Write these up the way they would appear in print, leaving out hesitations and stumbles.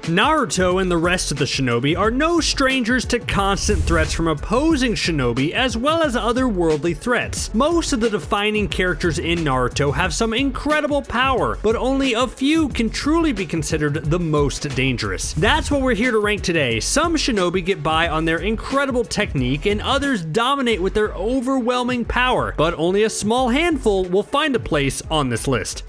Naruto and the rest of the shinobi are no strangers to constant threats from opposing shinobi as well as otherworldly threats. Most of the defining characters in Naruto have some incredible power, but only a few can truly be considered the most dangerous. That's what we're here to rank today. Some shinobi get by on their incredible technique and others dominate with their overwhelming power, but only a small handful will find a place on this list.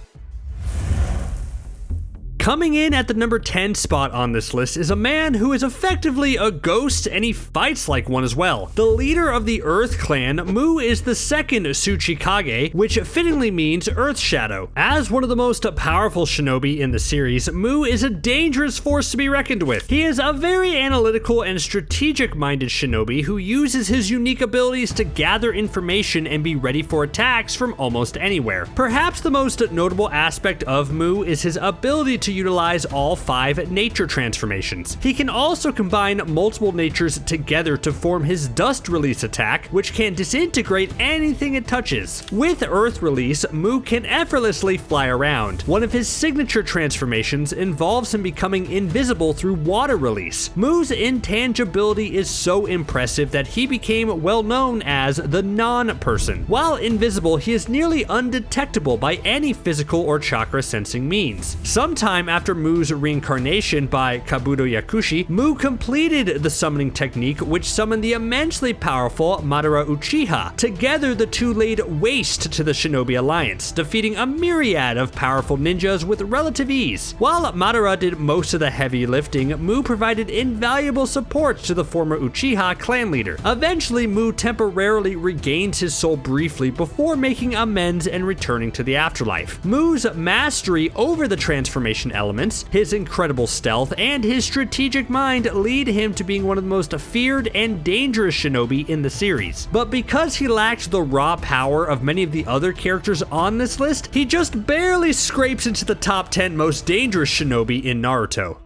Coming in at the number 10 spot on this list is a man who is effectively a ghost and he fights like one as well. The leader of the Earth Clan, Mu is the second Tsuchikage, which fittingly means Earth Shadow. As one of the most powerful shinobi in the series, Mu is a dangerous force to be reckoned with. He is a very analytical and strategic-minded shinobi who uses his unique abilities to gather information and be ready for attacks from almost anywhere. Perhaps the most notable aspect of Mu is his ability to utilize all 5 nature transformations. He can also combine multiple natures together to form his dust release attack, which can disintegrate anything it touches. With earth release, Mu can effortlessly fly around. One of his signature transformations involves him becoming invisible through water release. Mu's intangibility is so impressive that he became well known as the non-person. While invisible, he is nearly undetectable by any physical or chakra sensing means. Sometime after Mu's reincarnation by Kabuto Yakushi, Mu completed the summoning technique which summoned the immensely powerful Madara Uchiha. Together, the two laid waste to the Shinobi Alliance, defeating a myriad of powerful ninjas with relative ease. While Madara did most of the heavy lifting, Mu provided invaluable support to the former Uchiha clan leader. Eventually, Mu temporarily regains his soul briefly before making amends and returning to the afterlife. Mu's mastery over the transformation elements, his incredible stealth, and his strategic mind lead him to being one of the most feared and dangerous shinobi in the series. But because he lacked the raw power of many of the other characters on this list, he just barely scrapes into the top 10 most dangerous shinobi in Naruto.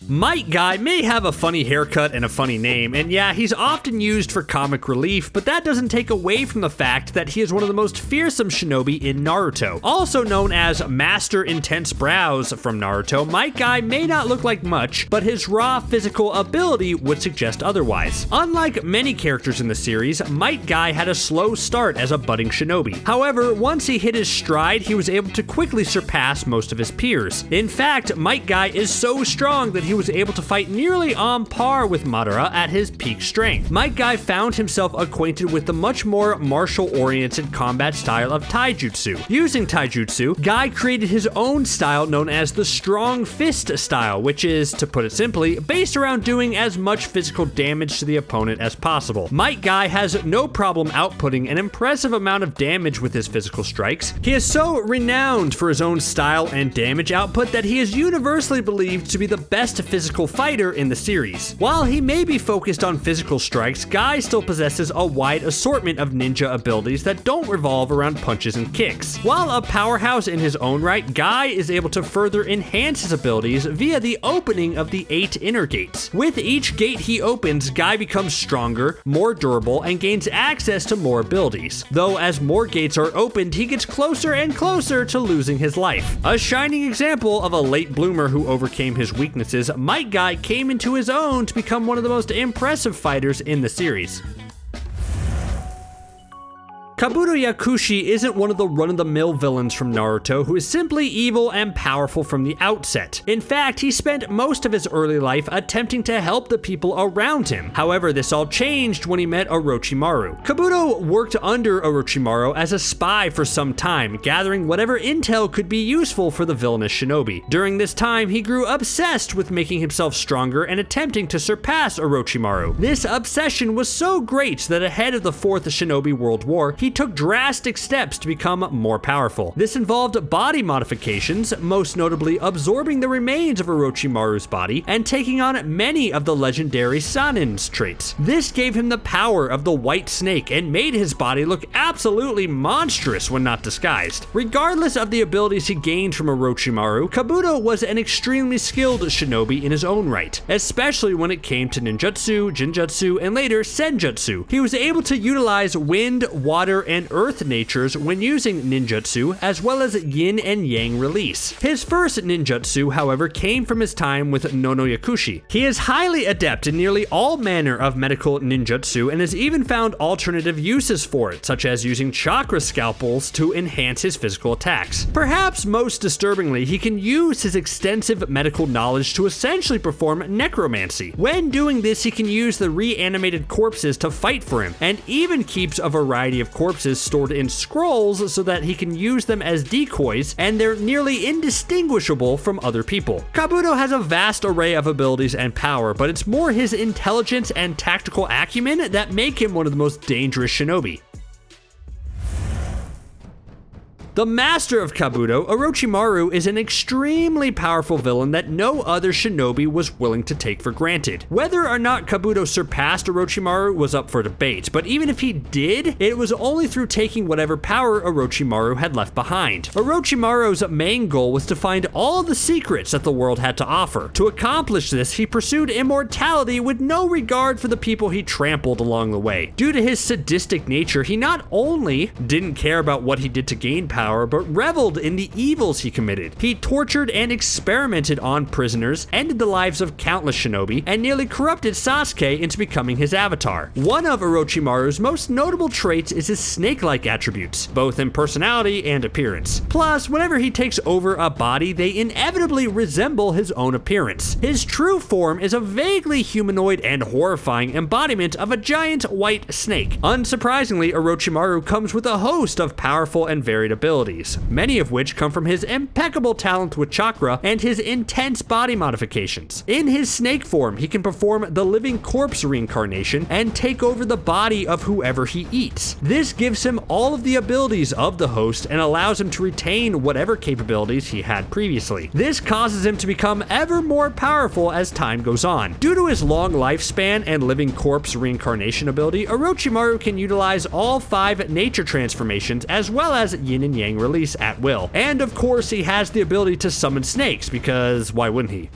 Might Guy may have a funny haircut and a funny name, and yeah, he's often used for comic relief, but that doesn't take away from the fact that he is one of the most fearsome shinobi in Naruto. Also known as Master Intense Brows from Naruto, Might Guy may not look like much, but his raw physical ability would suggest otherwise. Unlike many characters in the series, Might Guy had a slow start as a budding shinobi. However, once he hit his stride, he was able to quickly surpass most of his peers. In fact, Might Guy is so strong that he was able to fight nearly on par with Madara at his peak strength. Might Guy found himself acquainted with the much more martial-oriented combat style of taijutsu. Using taijutsu, Guy created his own style known as the strong fist style, which is, to put it simply, based around doing as much physical damage to the opponent as possible. Might Guy has no problem outputting an impressive amount of damage with his physical strikes. He is so renowned for his own style and damage output that he is universally believed to be the best physical fighter in the series. While he may be focused on physical strikes, Guy still possesses a wide assortment of ninja abilities that don't revolve around punches and kicks. While a powerhouse in his own right, Guy is able to further enhance his abilities via the opening of the 8 inner gates. With each gate he opens, Guy becomes stronger, more durable, and gains access to more abilities. Though as more gates are opened, he gets closer and closer to losing his life. A shining example of a late bloomer who overcame his weaknesses, Might Guy came into his own to become one of the most impressive fighters in the series. Kabuto Yakushi isn't one of the run-of-the-mill villains from Naruto who is simply evil and powerful from the outset. In fact, he spent most of his early life attempting to help the people around him. However, this all changed when he met Orochimaru. Kabuto worked under Orochimaru as a spy for some time, gathering whatever intel could be useful for the villainous shinobi. During this time, he grew obsessed with making himself stronger and attempting to surpass Orochimaru. This obsession was so great that ahead of the 4th Shinobi World War, he took drastic steps to become more powerful. This involved body modifications, most notably absorbing the remains of Orochimaru's body and taking on many of the legendary Sanin's traits. This gave him the power of the White Snake and made his body look absolutely monstrous when not disguised. Regardless of the abilities he gained from Orochimaru, Kabuto was an extremely skilled shinobi in his own right, especially when it came to ninjutsu, jinjutsu, and later senjutsu. He was able to utilize wind, water, fire and earth natures when using ninjutsu, as well as yin and yang release. His first ninjutsu, however, came from his time with Naruto Yakushi. He is highly adept in nearly all manner of medical ninjutsu and has even found alternative uses for it, such as using chakra scalpels to enhance his physical attacks. Perhaps most disturbingly, he can use his extensive medical knowledge to essentially perform necromancy. When doing this, he can use the reanimated corpses to fight for him, and even keeps a variety of corpses stored in scrolls so that he can use them as decoys, and they're nearly indistinguishable from other people. Kabuto has a vast array of abilities and power, but it's more his intelligence and tactical acumen that make him one of the most dangerous shinobi. The master of Kabuto, Orochimaru, is an extremely powerful villain that no other shinobi was willing to take for granted. Whether or not Kabuto surpassed Orochimaru was up for debate, but even if he did, it was only through taking whatever power Orochimaru had left behind. Orochimaru's main goal was to find all the secrets that the world had to offer. To accomplish this, he pursued immortality with no regard for the people he trampled along the way. Due to his sadistic nature, he not only didn't care about what he did to gain power, but reveled in the evils he committed. He tortured and experimented on prisoners, ended the lives of countless shinobi, and nearly corrupted Sasuke into becoming his avatar. One of Orochimaru's most notable traits is his snake-like attributes, both in personality and appearance. Plus, whenever he takes over a body, they inevitably resemble his own appearance. His true form is a vaguely humanoid and horrifying embodiment of a giant white snake. Unsurprisingly, Orochimaru comes with a host of powerful and varied abilities, many of which come from his impeccable talent with chakra and his intense body modifications. In his snake form, he can perform the living corpse reincarnation and take over the body of whoever he eats. This gives him all of the abilities of the host and allows him to retain whatever capabilities he had previously. This causes him to become ever more powerful as time goes on. Due to his long lifespan and living corpse reincarnation ability, Orochimaru can utilize all 5 nature transformations as well as yin and yang release at will. And of course, he has the ability to summon snakes, because why wouldn't he?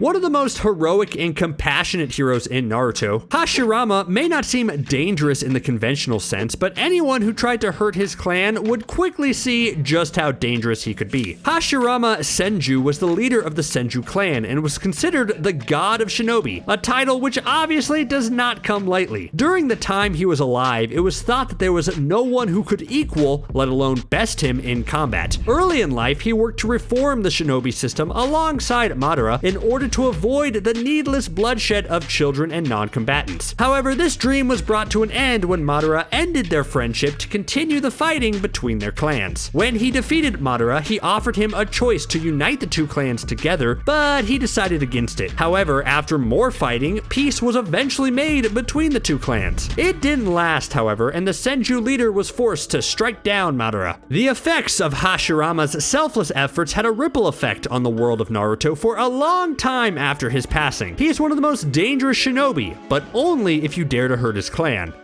One of the most heroic and compassionate heroes in Naruto, Hashirama may not seem dangerous in the conventional sense, but anyone who tried to hurt his clan would quickly see just how dangerous he could be. Hashirama Senju was the leader of the Senju clan and was considered the god of shinobi, a title which obviously does not come lightly. During the time he was alive, it was thought that there was no one who could equal, let alone best him in combat. Early in life, he worked to reform the shinobi system alongside Madara in order to avoid the needless bloodshed of children and non-combatants. However, this dream was brought to an end when Madara ended their friendship to continue the fighting between their clans. When he defeated Madara, he offered him a choice to unite the two clans together, but he decided against it. However, after more fighting, peace was eventually made between the two clans. It didn't last, however, and the Senju leader was forced to strike down Madara. The effects of Hashirama's selfless efforts had a ripple effect on the world of Naruto for a long time after his passing. He is one of the most dangerous shinobi, but only if you dare to hurt his clan.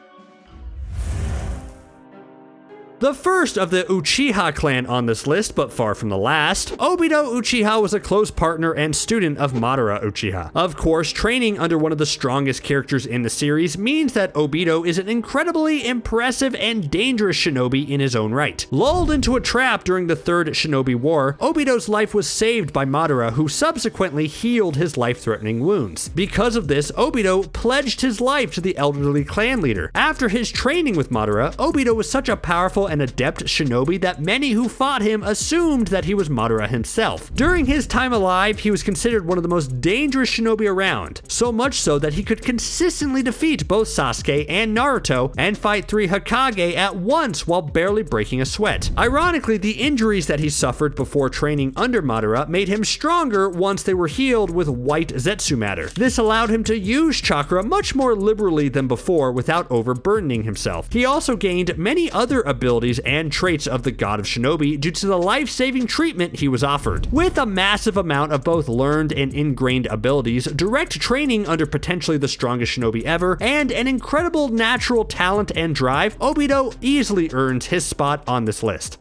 The first of the Uchiha clan on this list, but far from the last, Obito Uchiha was a close partner and student of Madara Uchiha. Of course, training under one of the strongest characters in the series means that Obito is an incredibly impressive and dangerous shinobi in his own right. Lulled into a trap during the Third Shinobi War, Obito's life was saved by Madara, who subsequently healed his life-threatening wounds. Because of this, Obito pledged his life to the elderly clan leader. After his training with Madara, Obito was such a powerful and adept shinobi that many who fought him assumed that he was Madara himself. During his time alive, he was considered one of the most dangerous shinobi around, so much so that he could consistently defeat both Sasuke and Naruto and fight 3 Hokage at once while barely breaking a sweat. Ironically, the injuries that he suffered before training under Madara made him stronger once they were healed with white Zetsu matter. This allowed him to use chakra much more liberally than before without overburdening himself. He also gained many other abilities and traits of the god of shinobi due to the life-saving treatment he was offered. With a massive amount of both learned and ingrained abilities, direct training under potentially the strongest shinobi ever, and an incredible natural talent and drive, Obito easily earns his spot on this list.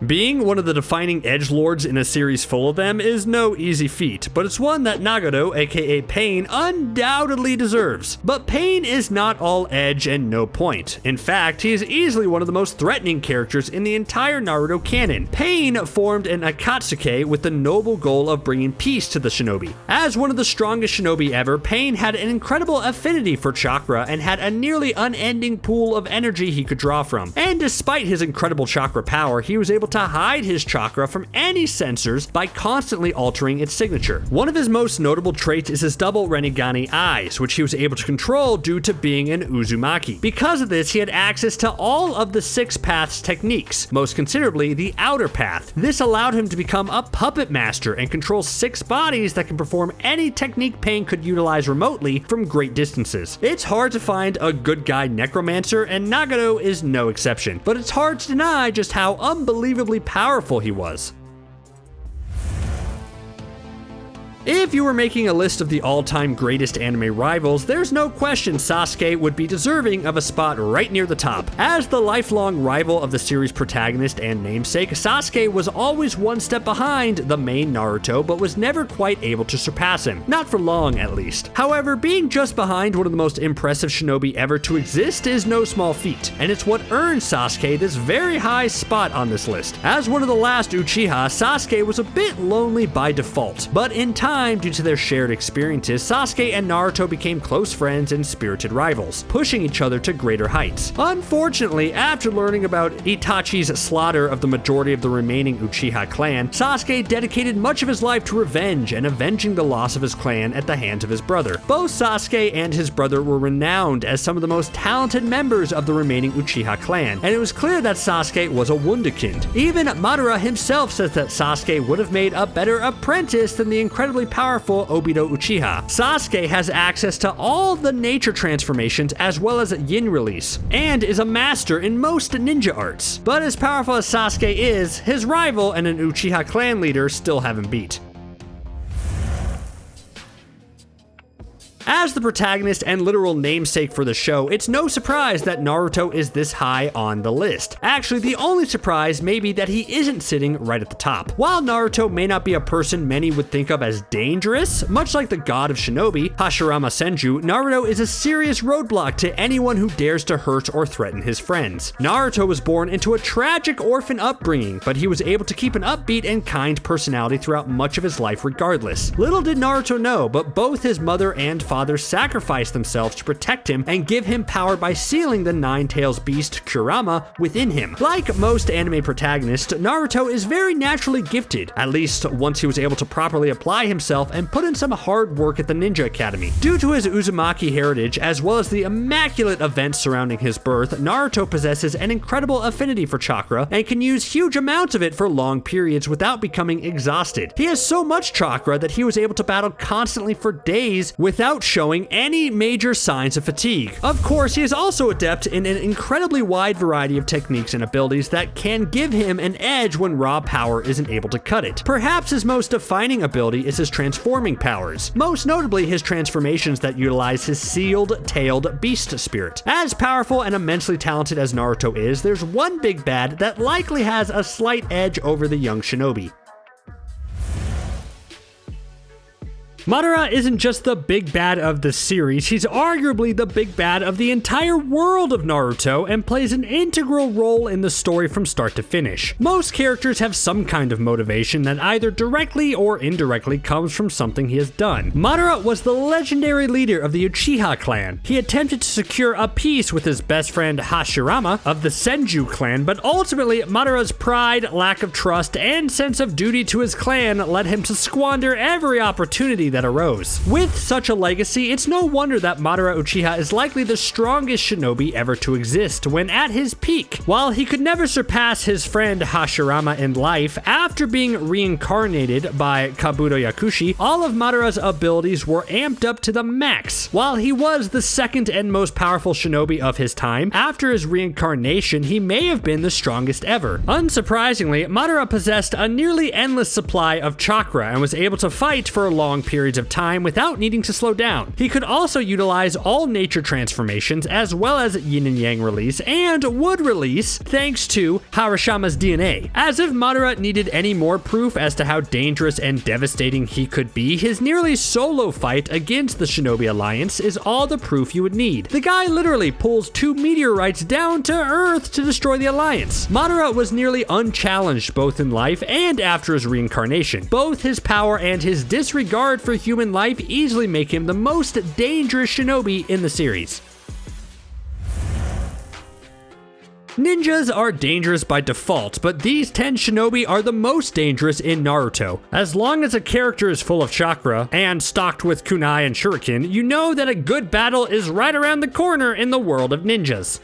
Being one of the defining edgelords in a series full of them is no easy feat, but it's one that Nagato, aka Pain, undoubtedly deserves. But Pain is not all edge and no point. In fact, he is easily one of the most threatening characters in the entire Naruto canon. Pain formed an Akatsuki with the noble goal of bringing peace to the shinobi. As one of the strongest shinobi ever, Pain had an incredible affinity for chakra and had a nearly unending pool of energy he could draw from. And despite his incredible chakra power, he was able to hide his chakra from any sensors by constantly altering its signature. One of his most notable traits is his double Renegani eyes, which he was able to control due to being an Uzumaki. Because of this, he had access to all of the 6 paths techniques, most considerably the outer path. This allowed him to become a puppet master and control 6 bodies that can perform any technique Pain could utilize remotely from great distances. It's hard to find a good guy necromancer, and Nagato is no exception, but it's hard to deny just how unbelievably powerful he was. If you were making a list of the all-time greatest anime rivals, there's no question Sasuke would be deserving of a spot right near the top. As the lifelong rival of the series' protagonist and namesake, Sasuke was always one step behind the main Naruto, but was never quite able to surpass him. Not for long, at least. However, being just behind one of the most impressive shinobi ever to exist is no small feat, and it's what earned Sasuke this very high spot on this list. As one of the last Uchiha, Sasuke was a bit lonely by default, but in time, due to their shared experiences, Sasuke and Naruto became close friends and spirited rivals, pushing each other to greater heights. Unfortunately, after learning about Itachi's slaughter of the majority of the remaining Uchiha clan, Sasuke dedicated much of his life to revenge and avenging the loss of his clan at the hands of his brother. Both Sasuke and his brother were renowned as some of the most talented members of the remaining Uchiha clan, and it was clear that Sasuke was a wunderkind. Even Madara himself says that Sasuke would have made a better apprentice than the incredibly powerful Obito Uchiha. Sasuke has access to all the nature transformations as well as yin release, and is a master in most ninja arts. But as powerful as Sasuke is, his rival and an Uchiha clan leader still have him beat. As the protagonist and literal namesake for the show, it's no surprise that Naruto is this high on the list. Actually, the only surprise may be that he isn't sitting right at the top. While Naruto may not be a person many would think of as dangerous, much like the god of shinobi, Hashirama Senju, Naruto is a serious roadblock to anyone who dares to hurt or threaten his friends. Naruto was born into a tragic orphan upbringing, but he was able to keep an upbeat and kind personality throughout much of his life regardless. Little did Naruto know, but both his mother and father sacrificed themselves to protect him and give him power by sealing the Nine-Tails beast Kurama within him. Like most anime protagonists, Naruto is very naturally gifted, at least once he was able to properly apply himself and put in some hard work at the Ninja Academy. Due to his Uzumaki heritage, as well as the immaculate events surrounding his birth, Naruto possesses an incredible affinity for chakra and can use huge amounts of it for long periods without becoming exhausted. He has so much chakra that he was able to battle constantly for days without showing any major signs of fatigue. Of course, he is also adept in an incredibly wide variety of techniques and abilities that can give him an edge when raw power isn't able to cut it. Perhaps his most defining ability is his transforming powers, most notably his transformations that utilize his sealed-tailed beast spirit. As powerful and immensely talented as Naruto is, there's one big bad that likely has a slight edge over the young shinobi. Madara isn't just the big bad of the series, he's arguably the big bad of the entire world of Naruto and plays an integral role in the story from start to finish. Most characters have some kind of motivation that either directly or indirectly comes from something he has done. Madara was the legendary leader of the Uchiha clan. He attempted to secure a peace with his best friend Hashirama of the Senju clan, but ultimately Madara's pride, lack of trust, and sense of duty to his clan led him to squander every opportunity that arose. With such a legacy, it's no wonder that Madara Uchiha is likely the strongest shinobi ever to exist when at his peak. While he could never surpass his friend Hashirama in life, after being reincarnated by Kabuto Yakushi, all of Madara's abilities were amped up to the max. While he was the second and most powerful shinobi of his time, after his reincarnation, he may have been the strongest ever. Unsurprisingly, Madara possessed a nearly endless supply of chakra and was able to fight for a long period periods of time without needing to slow down. He could also utilize all nature transformations as well as yin and yang release and wood release thanks to Hashirama's DNA. As if Madara needed any more proof as to how dangerous and devastating he could be, his nearly solo fight against the Shinobi Alliance is all the proof you would need. The guy literally pulls 2 meteorites down to Earth to destroy the Alliance. Madara was nearly unchallenged both in life and after his reincarnation. Both his power and his disregard for human life easily make him the most dangerous shinobi in the series. Ninjas are dangerous by default, but these 10 shinobi are the most dangerous in Naruto. As long as a character is full of chakra and stocked with kunai and shuriken, you know that a good battle is right around the corner in the world of ninjas.